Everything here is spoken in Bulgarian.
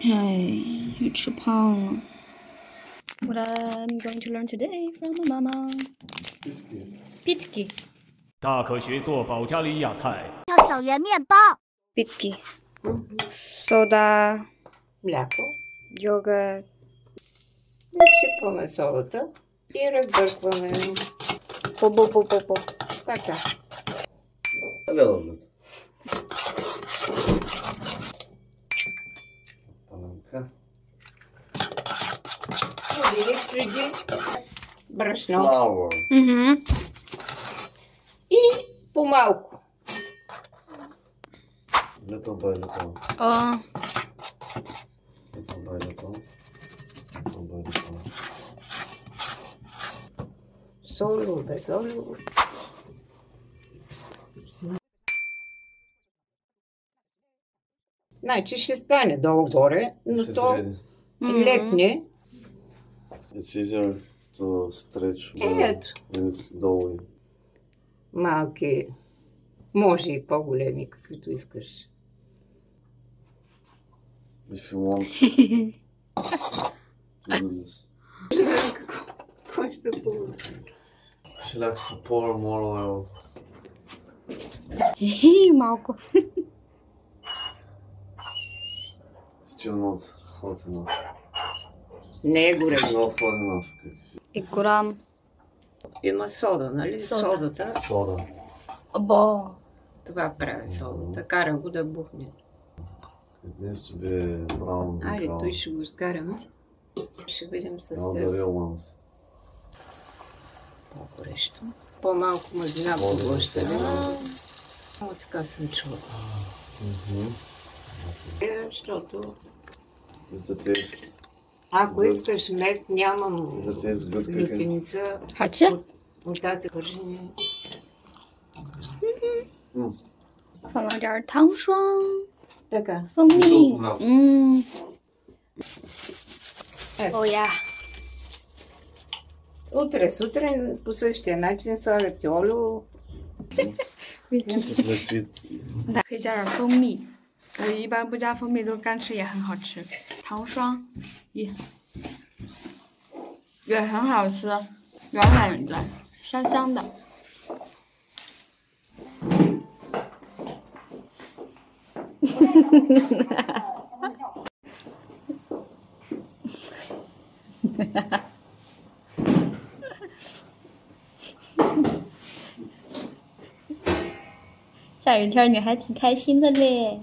哎，又吃胖了。What I'm going to learn today from my mama. Pitki. 大可学做保加利亚菜。要小圆面包。Pitki. Soda. Мляко. Йогурт. Насипваме содата и разбъркваме. Бо. Така. A little bit. Така. Или преди брашно. Flour. И по-малко. Little by little. Little by little. Little by little. Солово, без солово. Значи ще стане долу-горе, но This is то ready. лепне. It's easier to stretch Ето. when it's doughy. Малки, може и по-големи, каквито искаш. If you want. Do this. Какво ще се получи? She likes to pour more oil. Малко. Still not hot enough. Не е горе. It's not hot enough. И корам. Има сода, нали? Содата. Soda. Бо. Това прави содата. Кара го да бухне. It needs to be brown. Айде, brown. той ще го изкараме. Ще видим с Now the тези real ones. по-горещо. По-малко мазнина поглъщане. О, така съм чула. Защото Is the taste? ако искаш мед, нямам That is good cooking. глютеница. Хаче? От тази пържение. 放了点糖霜、 Така. 蜂蜜。Ето. Oh yeah. Утре сутрин по същия начин слагате олио. Let's eat. 可以加点蜂蜜，我一般不加蜂蜜，都干吃也很好吃。糖霜也很好吃，软软的，香香的。下雨天你还挺开心的嘞。